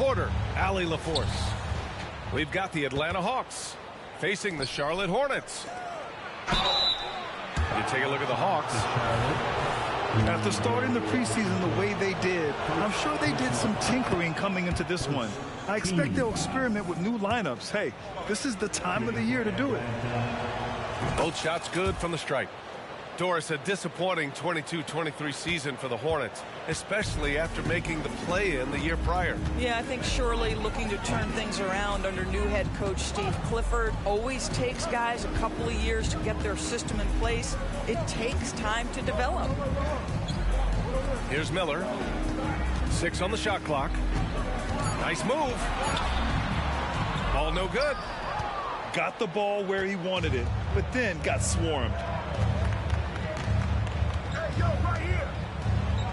reporter, Allie LaForce. We've got the Atlanta Hawks facing the Charlotte Hornets. You take a look at the Hawks. After starting the preseason the way they did, I'm sure they did some tinkering coming into this one. I expect they'll experiment with new lineups. Hey, this is the time of the year to do it. Both shots good from the stripe. Doris, a disappointing 22-23 season for the Hornets, especially after making the play-in the year prior. Yeah, I think surely looking to turn things around under new head coach Steve Clifford. Always takes guys a couple of years to get their system in place. It takes time to develop. Here's Miller. 6 on the shot clock. Nice move. Ball no good. Got the ball where he wanted it, but then got swarmed.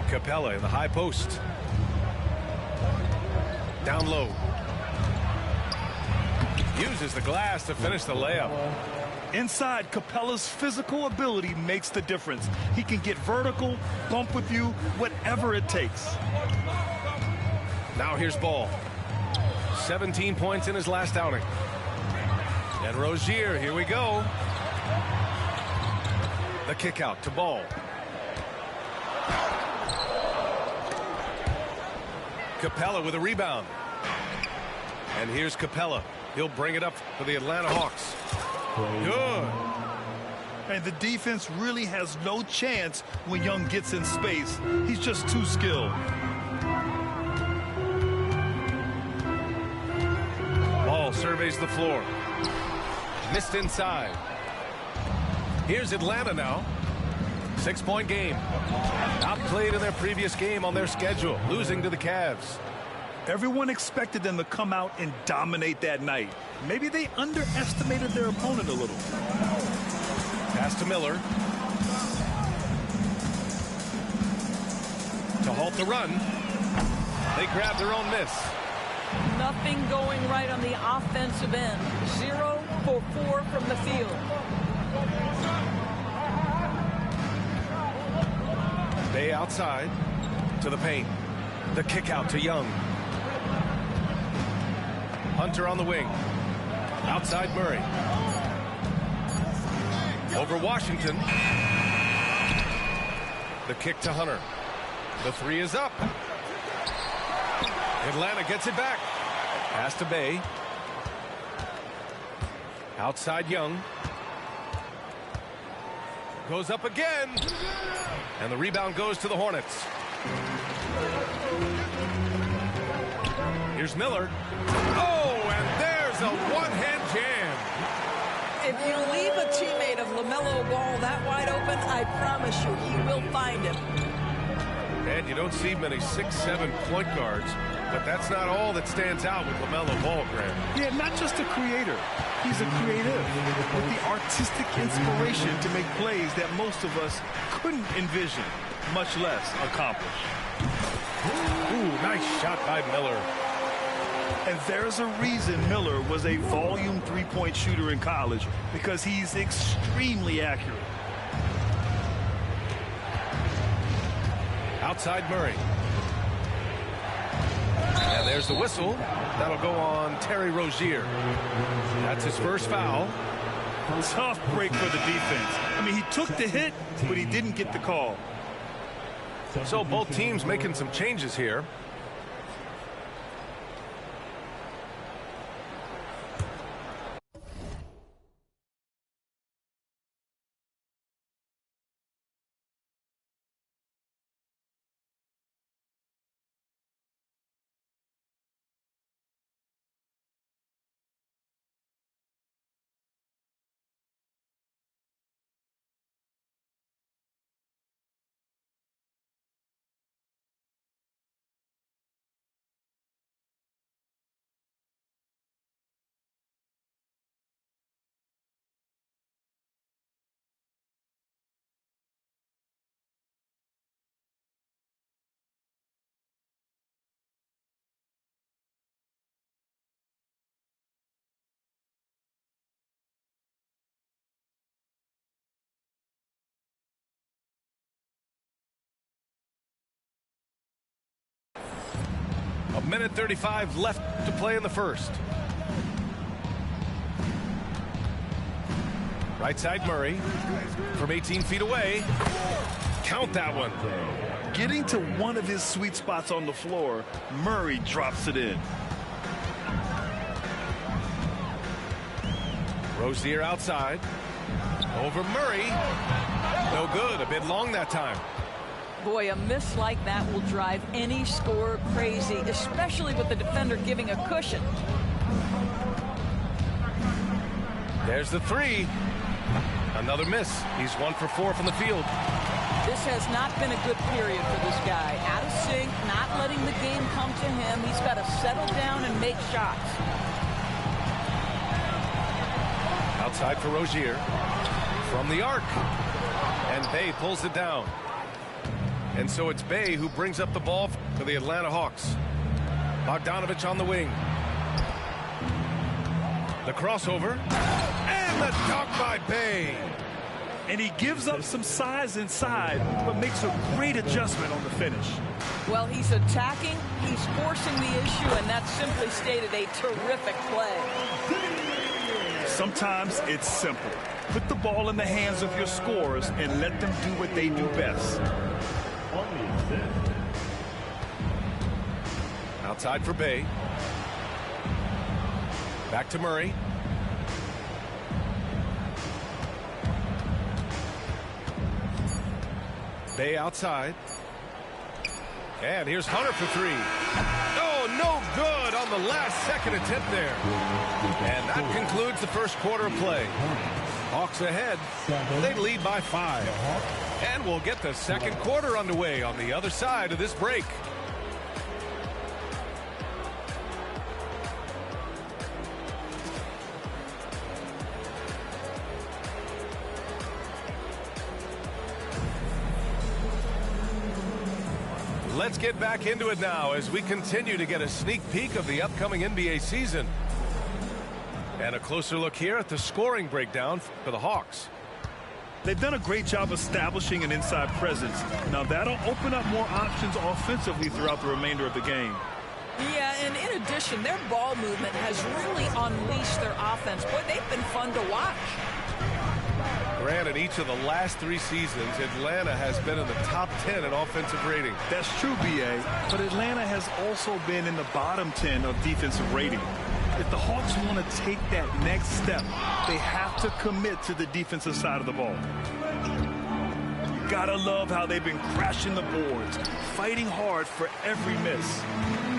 Capella in the high post. Down low. Uses the glass to finish the layup. Inside, Capella's physical ability makes the difference. He can get vertical, bump with you, whatever it takes. Now here's Ball. 17 points in his last outing. And Rozier, here we go. The kick out to Ball. Capella with a rebound. And here's Capella. He'll bring it up for the Atlanta Hawks. Good. And the defense really has no chance when Young gets in space. He's just too skilled. Ball surveys the floor. Missed inside. Here's Atlanta now. 6-point game. Outplayed in their previous game on their schedule, losing to the Cavs. Everyone expected them to come out and dominate that night. Maybe they underestimated their opponent a little. Pass to Miller. To halt the run. They grab their own miss. Nothing going right on the offensive end. 0 for 4 from the field. Bay outside to the paint. The kick out to Young. Hunter on the wing. Outside Murray. Over Washington. The kick to Hunter. The 3 is up. Atlanta gets it back. Pass to Bay. Outside Young. Goes up again. And the rebound goes to the Hornets. Here's Miller. Oh, and there's a one-hand jam. If you leave a teammate of LaMelo Ball that wide open, I promise you he will find him. And you don't see many 6'7" point guards, but that's not all that stands out with LaMelo Ball, Graham. Yeah, not just a creator. He's a creative with the artistic inspiration to make plays that most of us couldn't envision, much less accomplish. Ooh, nice shot by Miller. And there's a reason Miller was a volume three-point shooter in college, because he's extremely accurate. Outside Murray. And there's the whistle. That'll go on Terry Rozier. That's his first foul. Tough break for the defense. I mean, he took the hit, but he didn't get the call. So both teams making some changes here. Minute 35 left to play in the first. Right side Murray from 18 feet away. Count that one. Getting to one of his sweet spots on the floor, Murray drops it in. Rozier outside. Over Murray. No good. A bit long that time. Boy, a miss like that will drive any scorer crazy, especially with the defender giving a cushion. There's the three. Another miss. He's 1 for 4 from the field. This has not been a good period for this guy. Out of sync, not letting the game come to him. He's got to settle down and make shots. Outside for Rozier. From the arc. And Bay pulls it down. And so it's Bay who brings up the ball for the Atlanta Hawks. Bogdanovich on the wing. The crossover. And the dunk by Bay. And he gives up some size inside, but makes a great adjustment on the finish. Well, he's attacking, he's forcing the issue, and that's simply stated a terrific play. Sometimes it's simple. Put the ball in the hands of your scorers and let them do what they do best. Outside for Bay. Back to Murray. Bay outside. And here's Hunter for three. Oh, no good on the last second attempt there. And that concludes the first quarter of play. Hawks ahead. They lead by 5. And we'll get the second quarter underway on the other side of this break. Let's get back into it now as we continue to get a sneak peek of the upcoming NBA season. And a closer look here at the scoring breakdown for the Hawks. They've done a great job establishing an inside presence. Now that'll open up more options offensively throughout the remainder of the game. Yeah, and in addition, their ball movement has really unleashed their offense. Boy, they've been fun to watch. Granted, each of the last 3 seasons, Atlanta has been in the top 10 in offensive rating. That's true, B.A., but Atlanta has also been in the bottom 10 of defensive rating. If the Hawks want to take that next step, they have to commit to the defensive side of the ball. You gotta love how they've been crashing the boards, fighting hard for every miss.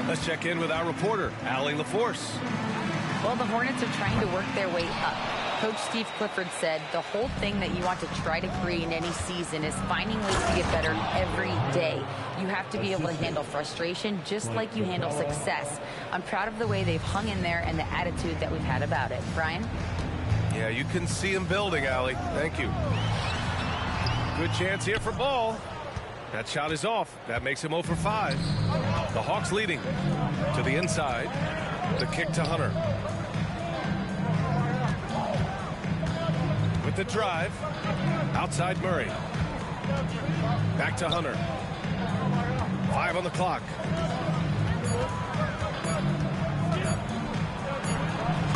Let's check in with our reporter, Allie LaForce. Well, the Hornets are trying to work their way up. Coach Steve Clifford said the whole thing that you want to try to create in any season is finding ways to get better every day. You have to be able to handle frustration just like you handle success. I'm proud of the way they've hung in there and the attitude that we've had about it. Brian? Yeah, you can see him building, Allie. Thank you. Good chance here for Ball. That shot is off. That makes him 0 for 5. The Hawks leading to the inside. The kick to Hunter. With the drive, outside Murray. Back to Hunter. 5 on the clock.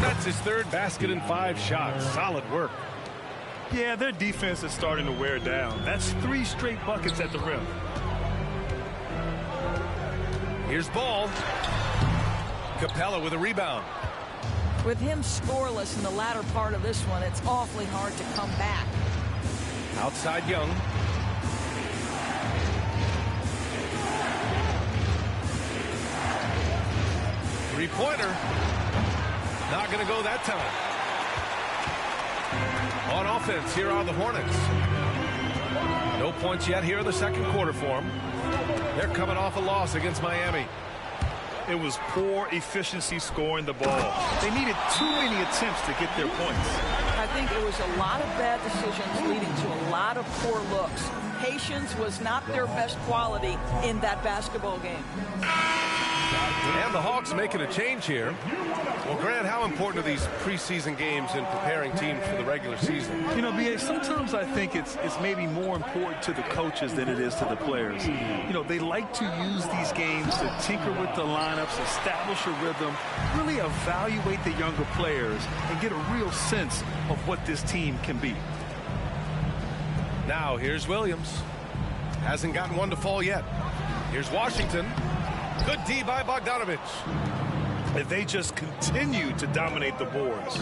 That's his 3rd basket in 5 shots. Solid work. Yeah, their defense is starting to wear down. That's 3 straight buckets at the rim. Here's Ball. Capella with a rebound. With him scoreless in the latter part of this one, it's awfully hard to come back. Outside Young. Three-pointer. Not going to go that time. On offense, here are the Hornets. No points yet here in the second quarter for them. They're coming off a loss against Miami. It was poor efficiency scoring the ball. They needed too many attempts to get their points. I think it was a lot of bad decisions leading to a lot of poor looks. Patience was not their best quality in that basketball game. And the Hawks making a change here. Well, Grant, how important are these preseason games in preparing teams for the regular season? You know, B.A., sometimes I think it's maybe more important to the coaches than it is to the players. You know, they like to use these games to tinker with the lineups, establish a rhythm, really evaluate the younger players, and get a real sense of what this team can be. Now, here's Williams. Hasn't gotten one to fall yet. Here's Washington. Good D by Bogdanovich. And they just continue to dominate the boards.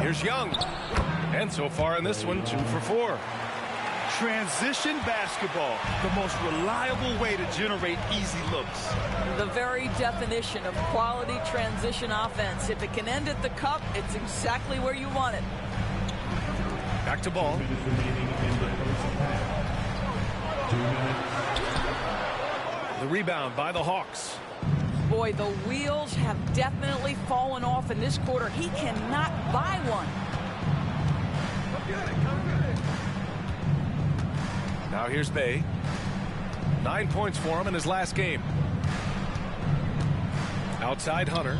Here's Young. And so far in this one, 2 for 4. Transition basketball, the most reliable way to generate easy looks. The very definition of quality transition offense. If it can end at the cup, it's exactly where you want it. Back to ball. The rebound by the Hawks. Boy, the wheels have definitely fallen off in this quarter. He cannot buy one. Now here's Bay. 9 points for him in his last game. Outside Hunter.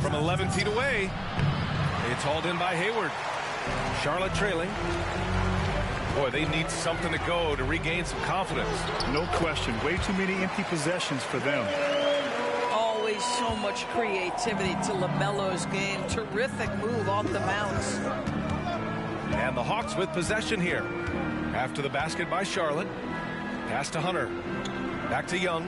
From 11 feet away. It's hauled in by Hayward. Charlotte trailing. Boy, they need something to go to regain some confidence. No question. Way too many empty possessions for them. Always so much creativity to LaMelo's game. Terrific move off the bounce. And the Hawks with possession here. After the basket by Charlotte. Pass to Hunter. Back to Young.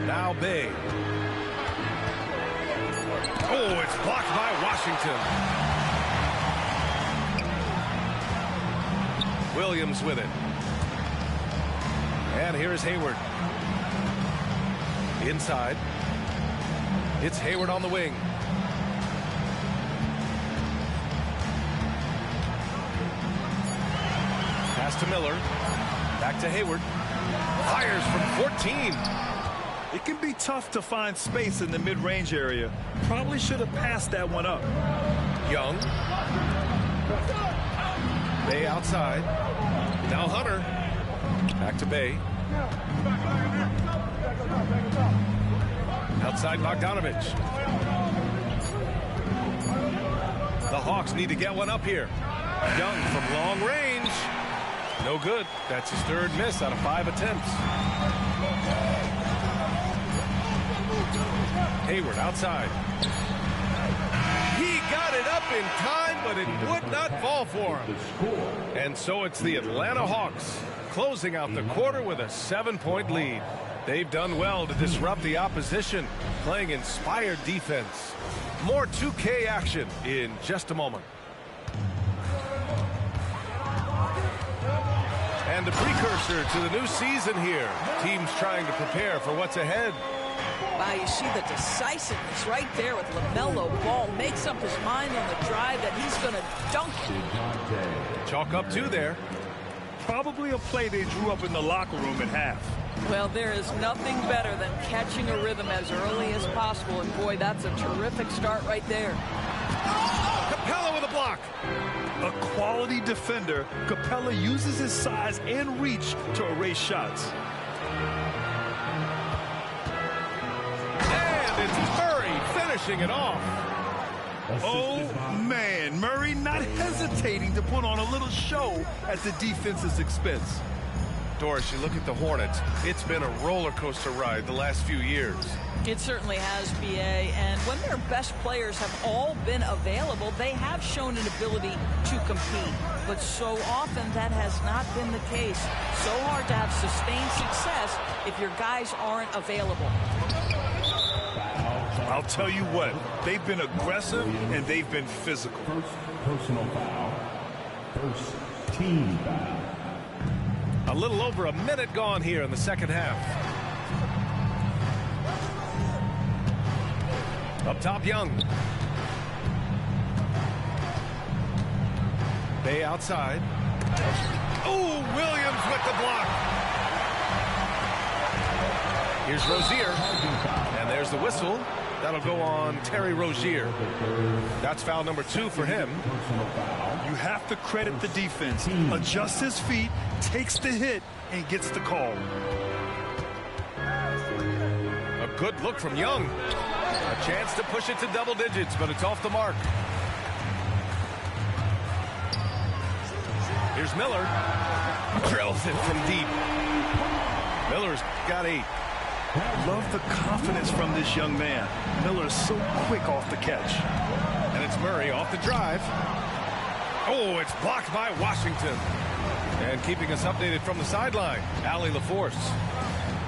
Now Bay. Oh, it's blocked by Washington. Williams with it. And here's Hayward. Inside. It's Hayward on the wing. Pass to Miller. Back to Hayward. Fires from 14. It can be tough to find space in the mid-range area. Probably should have passed that one up. Young. Bay outside. Now Hunter. Back to Bay. Outside Bogdanovich. The Hawks need to get one up here. Young from long range. No good. That's his third miss out of 5 attempts. Hayward outside. He got it up in time, but it would not fall for him. And so it's the Atlanta Hawks closing out the quarter with a 7-point lead. They've done well to disrupt the opposition, playing inspired defense. More 2K action in just a moment. And the precursor to the new season here. Teams trying to prepare for what's ahead. Wow, you see the decisiveness right there with LaMelo Ball. Makes up his mind on the drive that he's going to dunk it. Chalk up 2 there. Probably a play they drew up in the locker room at half. Well, there is nothing better than catching a rhythm as early as possible. And, boy, that's a terrific start right there. Capella with a block. A quality defender, Capella uses his size and reach to erase shots. And it's Murray finishing it off. Oh, man. Murray not hesitating to put on a little show at the defense's expense. Doris, you look at the Hornets. It's been a roller coaster ride the last few years. It certainly has, B.A. And when their best players have all been available, they have shown an ability to compete. But so often that has not been the case. So hard to have sustained success if your guys aren't available. I'll tell you what, they've been aggressive and they've been physical. First personal foul. First team foul. A little over a minute gone here in the second half. Up top, Young. Bay outside. Oh, Williams with the block. Here's Rozier. And there's the whistle. That'll go on Terry Rozier. That's foul number 2 for him. You have to credit the defense. Adjusts his feet, takes the hit, and gets the call. A good look from Young. A chance to push it to double digits, but it's off the mark. Here's Miller. Drills it from deep. Miller's got 8. Love the confidence from this young man. Miller's so quick off the catch. And it's Murray off the drive. Oh, it's blocked by Washington. And keeping us updated from the sideline, Allie LaForce.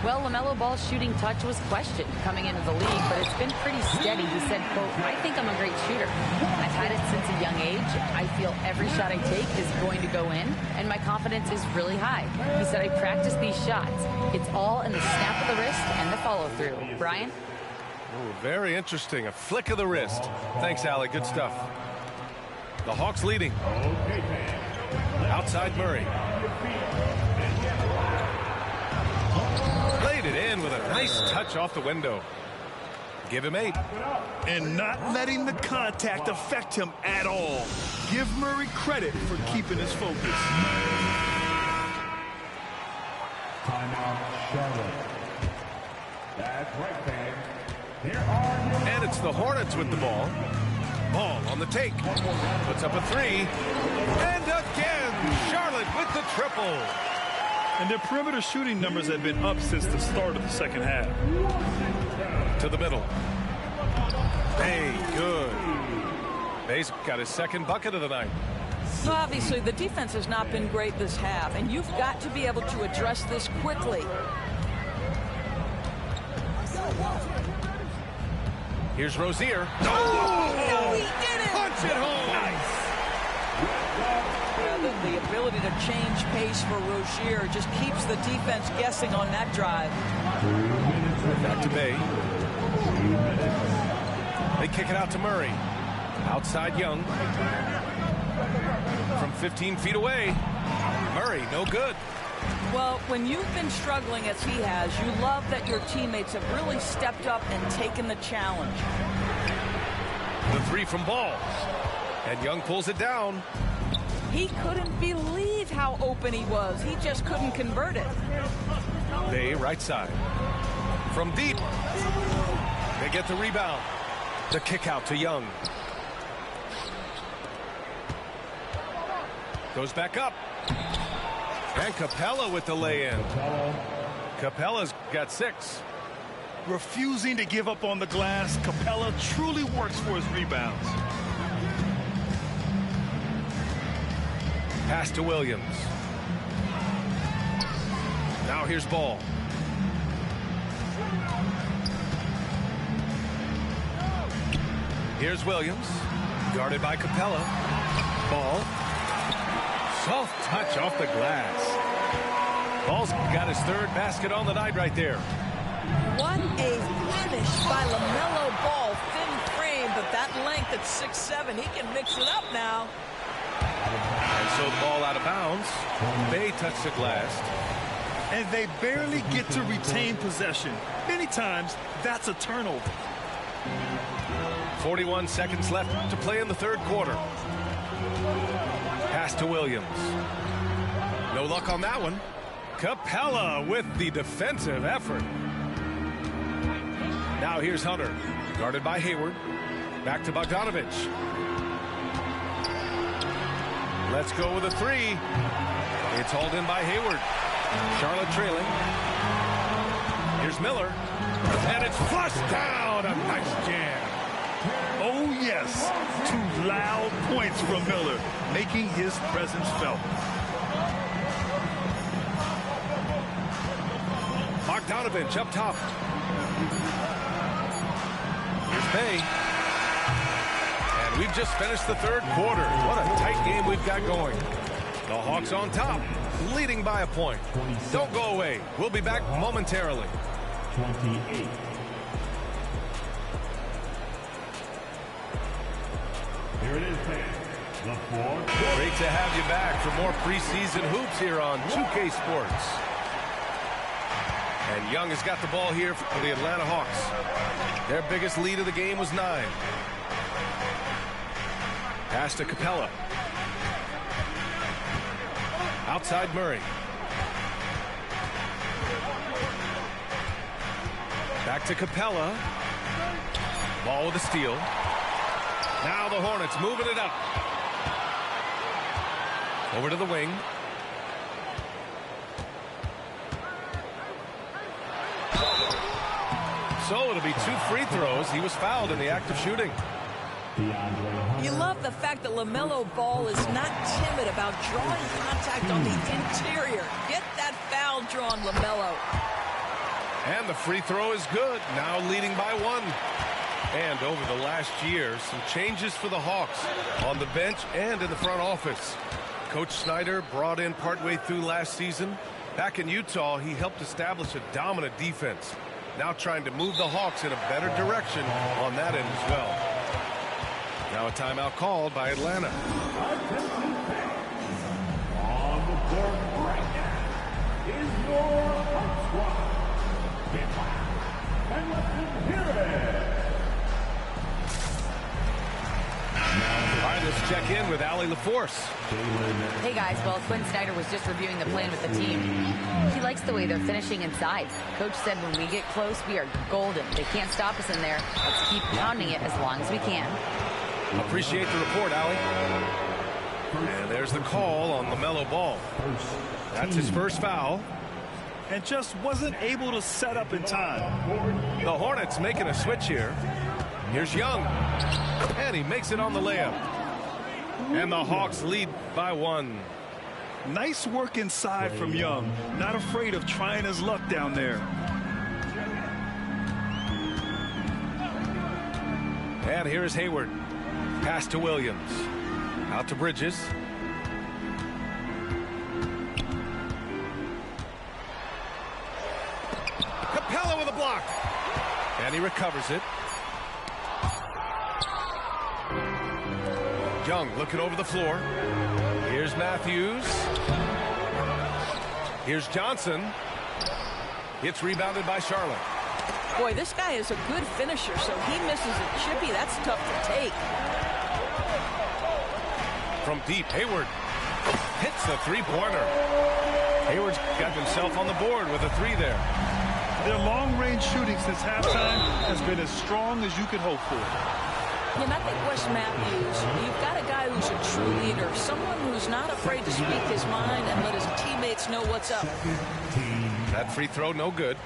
Well, LaMelo Ball's shooting touch was questioned coming into the league, but it's been pretty steady. He said, quote, "I think I'm a great shooter. I've had it since a young age. I feel every shot I take is going to go in, and my confidence is really high." He said, "I practice these shots. It's all in the snap of the wrist and the follow-through." Brian? Oh, very interesting. A flick of the wrist. Thanks, Allie. Good stuff. The Hawks leading. Outside Murray. Played it in with a nice touch off the window. Give him 8. And not letting the contact affect him at all. Give Murray credit for keeping his focus. Timeout, Charlotte. That's right, fans. And it's the Hornets with the ball. Ball on the take. Puts up a 3. And again, Charlotte with the triple. And their perimeter shooting numbers have been up since the start of the second half. To the middle. Hey, good. Bay's got his second bucket of the night. Well, obviously, the defense has not been great this half, and you've got to be able to address this quickly. Here's Rozier. No, he didn't! Punch it home! Nice. The ability to change pace for Rozier just keeps the defense guessing on that drive. Back to Bay. They kick it out to Murray. Outside Young. From 15 feet away. Murray, no good. Well, when you've been struggling as he has, you love that your teammates have really stepped up and taken the challenge. The 3 from Ball. And Young pulls it down. He couldn't believe how open he was. He just couldn't convert it. Bay right side. From deep. They get the rebound. The kick out to Young. Goes back up. And Capella with the lay-in. Capella's got 6. Refusing to give up on the glass, Capella truly works for his rebounds. Pass to Williams. Now here's Ball. Here's Williams. Guarded by Capella. Ball. Soft touch off the glass. Ball's got his 3rd basket on the night right there. What a finish by LaMelo Ball. Thin frame, but that length at 6'7", he can mix it up now. And so the ball out of bounds. Bay touched the glass. And they barely get to retain possession. Many times, that's a turnover. 41 seconds left to play in the 3rd quarter. Pass to Williams. No luck on that one. Capella with the defensive effort. Now here's Hunter. Guarded by Hayward. Back to Bogdanovich. Let's go with a 3. It's hauled in by Hayward. Charlotte trailing. Here's Miller. And it's flushed down. A nice jam. Oh, yes. 2 loud points from Miller, making his presence felt. Bogdanovich up top. Here's Bay. And we've just finished the 3rd quarter. What a tight game we've got going. The Hawks on top, leading by a point. Don't go away. We'll be back momentarily. 28. Here it is, fans. The 4. Great to have you back for more preseason hoops here on 2K Sports. And Young has got the ball here for the Atlanta Hawks. Their biggest lead of the game was 9. Pass to Capella. Outside Murray. Back to Capella. Ball with a steal. Now the Hornets moving it up. Over to the wing. So it'll be 2 free throws. He was fouled in the act of shooting. You love the fact that LaMelo Ball is not timid about drawing contact on the interior. Get that foul drawn, LaMelo. And the free throw is good. Now leading by 1. And over the last year, some changes for the Hawks on the bench and in the front office. Coach Snyder brought in partway through last season. Back in Utah, he helped establish a dominant defense. Now trying to move the Hawks in a better direction on that end as well. Now a timeout called by Atlanta. On the court right now is your Hawks squad. Get loud and let them hear it. All right, let's check in with Allie LaForce. Hey guys, well, Quinn Snyder was just reviewing the plan with the team. He likes the way they're finishing inside. Coach said when we get close, we are golden. They can't stop us in there. Let's keep pounding it as long as we can. Appreciate the report, Allie. And there's the call on LaMelo Ball. That's his first foul. And just wasn't able to set up in time. The Hornets making a switch here. Here's Young. And he makes it on the layup. And the Hawks lead by 1. Nice work inside from Young. Not afraid of trying his luck down there. And here's Hayward. Pass to Williams. Out to Bridges. Capella with a block. And he recovers it. Young looking over the floor. Here's Matthews. Here's Johnson. It's rebounded by Charlotte. Boy, this guy is a good finisher, so he misses a chippy. That's tough to take. From deep, Hayward hits the three-pointer. Hayward's got himself on the board with a 3 there. Their long-range shooting since halftime has been as strong as you could hope for. And I think Wes Matthews, you've got a guy who's a true leader, someone who's not afraid to speak his mind and let his teammates know what's up. That free throw, no good.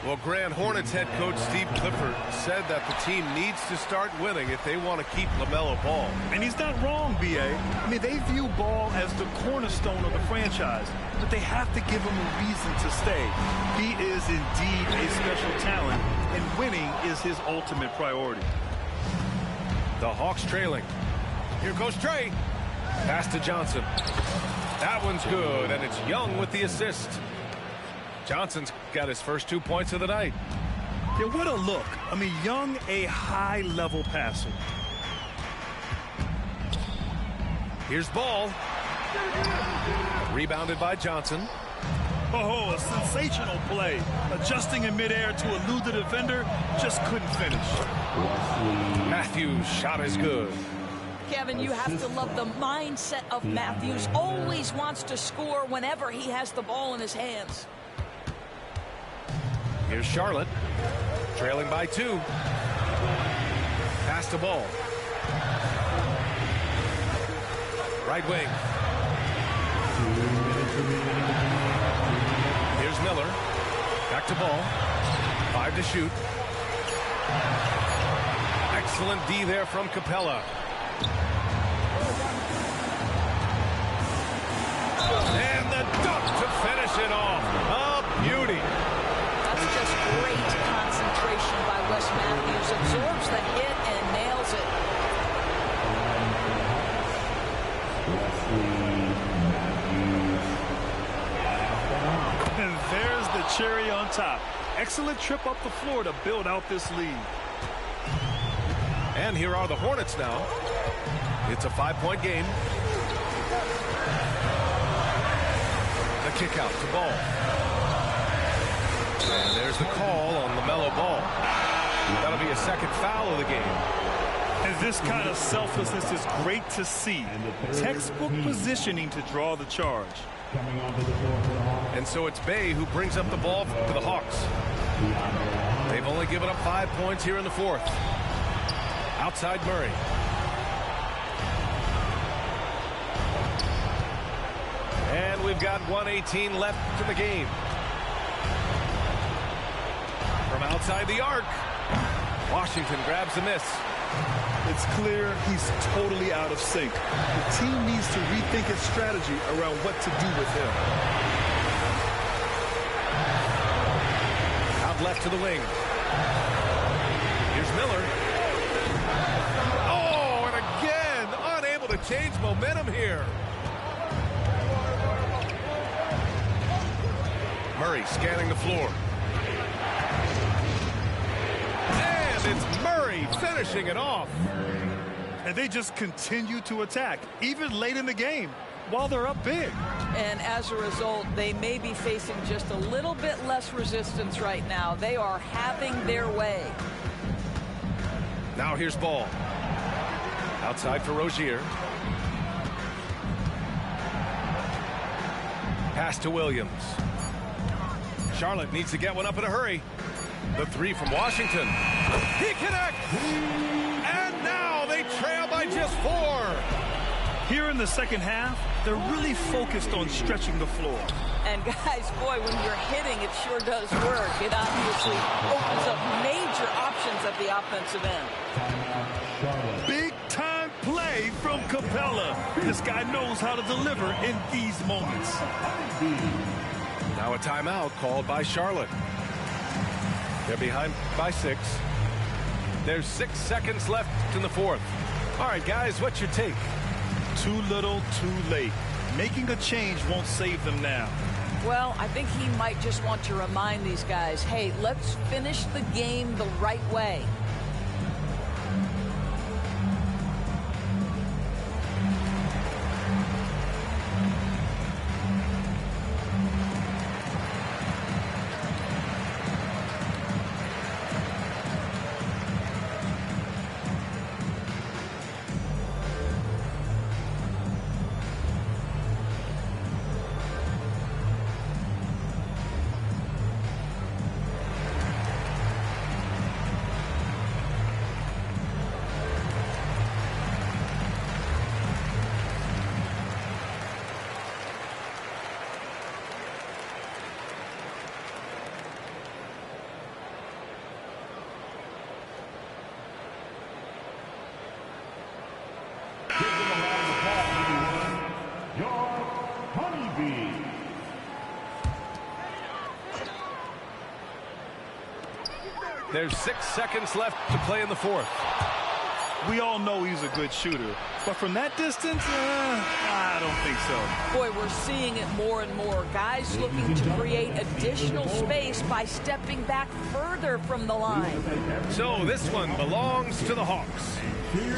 Well, Grand Hornets head coach Steve Clifford said that the team needs to start winning if they want to keep LaMelo Ball. And he's not wrong, B.A. I mean, they view Ball as the cornerstone of the franchise, but they have to give him a reason to stay. He is indeed a special talent, and winning is his ultimate priority. The Hawks trailing. Here goes Trey. Pass to Johnson. That one's good, and it's Young with the assist. Johnson's got his first 2 points of the night. Yeah, what a look. I mean, Young, a high-level passer. Here's Ball. Rebounded by Johnson. Oh, a sensational play. Adjusting in midair to elude the defender, just couldn't finish. Matthews' shot is good. Kevin, you have to love the mindset of Matthews. Always wants to score whenever he has the ball in his hands. Here's Charlotte, trailing by 2. Pass to Ball. Right wing. Here's Miller. Back to Ball. 5 to shoot. Excellent D there from Capella. And the dunk to finish it off. A beauty. That's just great concentration by Wes Matthews. Absorbs the hit and nails it. And there's the cherry on top. Excellent trip up the floor to build out this lead. And here are the Hornets now. It's a 5-point game. The kick out to Ball. And there's the call on LaMelo Ball. That'll be a second foul of the game. And this kind of selflessness is great to see. Textbook positioning to draw the charge. Coming onto the floor for the Hawks. And so it's Bay who brings up the ball for the Hawks. They've only given up 5 points here in the fourth. Outside Murray. And we've got 1:18 left in the game. From outside the arc, Washington grabs the miss. It's clear he's totally out of sync. The team needs to rethink its strategy around what to do with him. Out left to the wing. Here's Miller. Oh, and again, unable to change momentum here. Murray scanning the floor. And it's Murray finishing it off. And they just continue to attack, even late in the game, while they're up big. And as a result, they may be facing just a little bit less resistance right now. They are having their way. Now here's Ball. Outside for Rozier. Pass to Williams. Charlotte needs to get one up in a hurry. The three from Washington. He connects! And now they trail by just 4. Here in the second half, they're really focused on stretching the floor. And guys, boy, when you're hitting, it sure does work. It obviously opens up major options at the offensive end. Big-time play from Capella. This guy knows how to deliver in these moments. Now a timeout called by Charlotte. They're behind by 6. There's 6 seconds left in the fourth. All right, guys, what's your take? Too little, too late. Making a change won't save them now. Well, I think he might just want to remind these guys, hey, let's finish the game the right way. There's 6 seconds left to play in the fourth. We all know he's a good shooter, but from that distance, I don't think so. Boy, we're seeing it more and more. Guys looking to create additional space by stepping back further from the line. So this one belongs to the Hawks.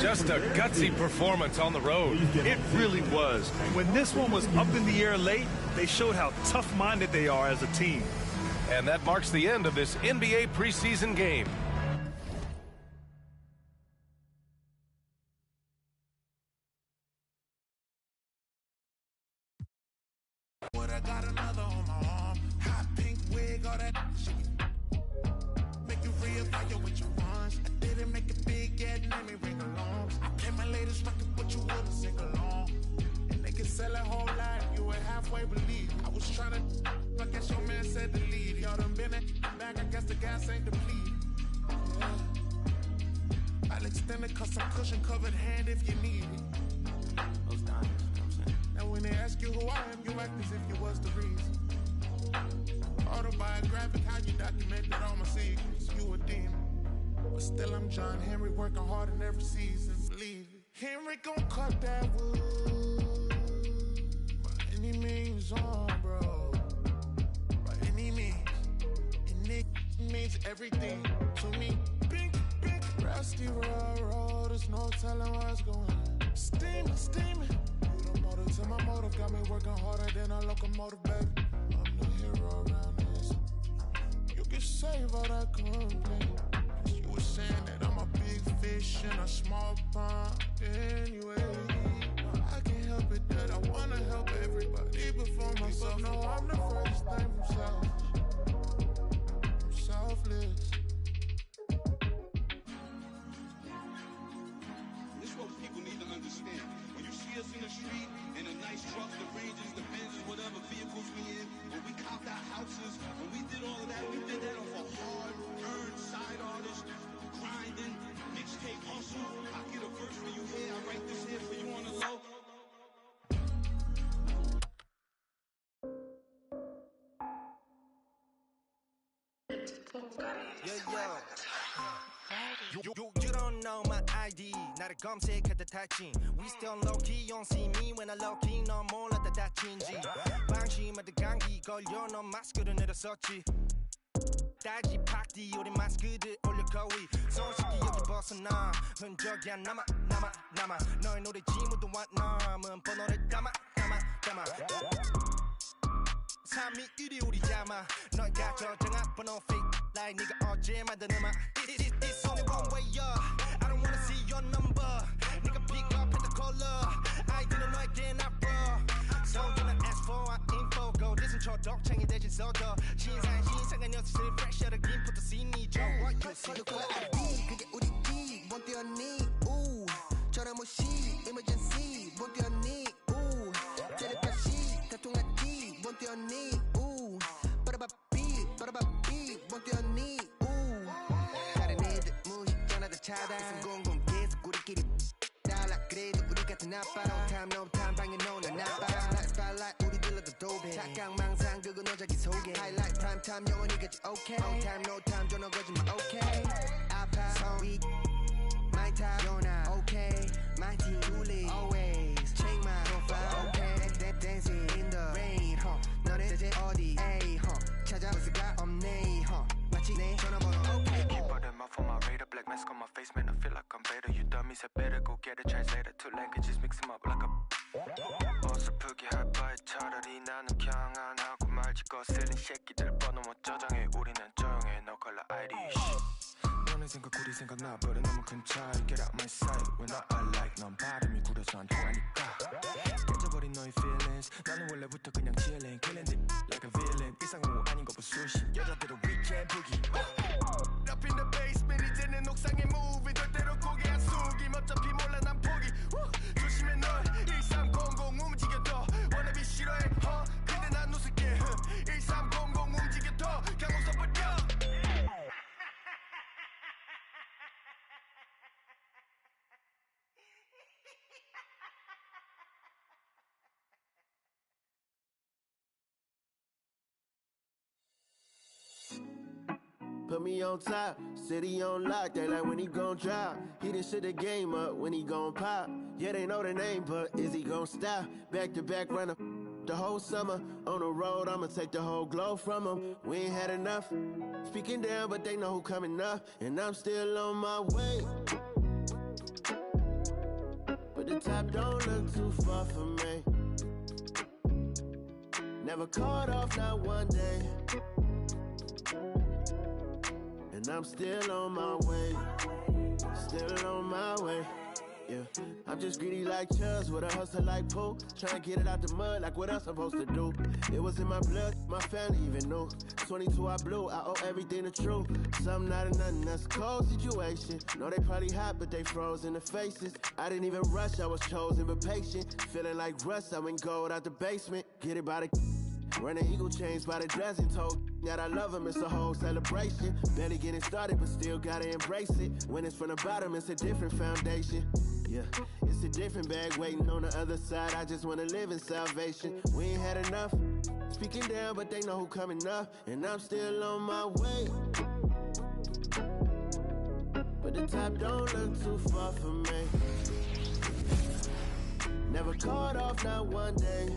Just a gutsy performance on the road. It really was. When this one was up in the air late, they showed how tough-minded they are as a team. And that marks the end of this NBA preseason game. I got another on my arm. Hot pink wig, all that shit. Make you reevaluate what you want. I didn't make it big yet, let me ring along. I play my latest record, but you wouldn't sing along. And they can sell a whole lot, you would halfway believe. I was trying to, I guess your man said to leave. Y'all done been back, I guess the gas ain't depleted. Yeah. I'll extend a custom cushion covered hand if you need it. Those diamonds, you know what I'm saying? Now when they ask you who I am, you act as if you was the reason. Autobiographic, how you documented all my secrets. You a demon. But still I'm John Henry, working hard in every season. Believe it. Henry gon' cut that wood. By any means on, bro. By any means. And it means everything to me. Pink, pink, rusty road. There's no telling what's going on. Steaming, steaming. You the motive to my motive. Got me working harder than a locomotive, baby. I'm the hero around this. You can save all that complaint. Cause you were saying that I'm a big fish in a small pond. Anyway, I can't help help it that I wanna help everybody before myself. No, I'm the furthest thing from selfish. I'm selfless. This is what people need to understand. When you see us in the street, in the nice trucks, the Rangers, the Benzes, whatever vehicles we in, when we copped our houses, when we did all of that, we did that off a hard-earned side artist, grinding, mixtape hustle. I get a verse for you here, I write this here for you on the low. You don't know my ID 나를 검색하다 다친 We still low-key You don't see me when I low-key 넌 몰랐다 다친지 방심하다 감기 걸려 넌 마스크를 내렸었지 딸기 팍디 우리 마스크들 올려 거위 손쉽게 여기 벗어나 흔적이 안 남아 너의 노래 지문도 안 남은 번호를 담아 3위 1위 우리 야마 너가 저장한 번호 fake like 네가 어제 만든 음악 It's only one way up I don't wanna see your number 네가 pick up and the caller 아이디는 너에게 나빠 So when I ask for our info go listen 초독창이 대신 섞어 신상한 녀석들 fresh out of input see me Joe what you see 누구나 ID 그게 우리 기 못 뛰었니 우 전화 무시 emergency 못 뛰었니 우 텔레파시 다 통하지 못 뛰었니 우 빠라바삐 못 뛰었니 우 다른 애들 무시 전화다 차단 있음 공공 계속 우리끼리 달라 그래도 우리 같은 아빠 No time 방에 노는 나빠 Spotlight 우리 들러도 도배 착각망상 그거 너 자기 소개 Highlight prime time 영원히 같이 okay No time 전화 거짓말 okay 아파 성위 My time you're not okay My team truly always check my profile okay Dancing in the rain 너네 대체 어디 찾아볼 수가 없네 마치 내 전화번호 okay Keep all them off on my radar black mask on my face man I feel like I'm better You dummies I better go get a translator Two languages mix them up like a 어설프게 할 바에 차라리 나는 그냥 안 하고 말지 거슬린 새끼들 번호 못 저장해 우리는 조용해 No color ID 너네 생각 우리 생각 나버려 너무 큰 차이 Get out my sight When I like 넌 발음이 구려서 안 통하니까 깨져버린 너의 feelings 나는 원래부터 그냥 chilling Killing it like a villain 일상은 아닌 거 부수시 여자들은 weekend boogie Up in the basement 이제는 옥상에 move 절대로 고개 안 숙임 어차피 몰라 난 포기 조심해 널 1300 움직여도 wannabe 싫어해 근데 난 웃을게 1300 움직여도 그냥 웃어버려 Put me on top, city on lock, they like when he gon' drop. He done shit the game up, when he gon' pop. Yeah, they know the name, but is he gon' stop? Back to back runner, the whole summer. On the road, I'ma take the whole glow from him. We ain't had enough, speaking down, but they know who coming up. And I'm still on my way. But the top don't look too far for me. Never caught off, not one day. And I'm still on my way, still on my way, yeah. I'm just greedy like Chuz, with a hustle like Pooh. Tryna get it out the mud, like what else I'm supposed to do? It was in my blood, my family even knew. 22 I blew, I owe everything to true. Something out of nothing, that's a cold situation. Know they probably hot, but they froze in the faces. I didn't even rush, I was chosen but patient. Feeling like rust, I went gold out the basement. Get it by the running eagle chains by the dozen. Told that I love him, it's a whole celebration. Barely getting started, but still gotta embrace it. When it's from the bottom, it's a different foundation. Yeah, it's a different bag waiting on the other side. I just wanna live in salvation. We ain't had enough, speaking down, but they know who coming up. And I'm still on my way. But the top don't look too far for me. Never caught off, not one day.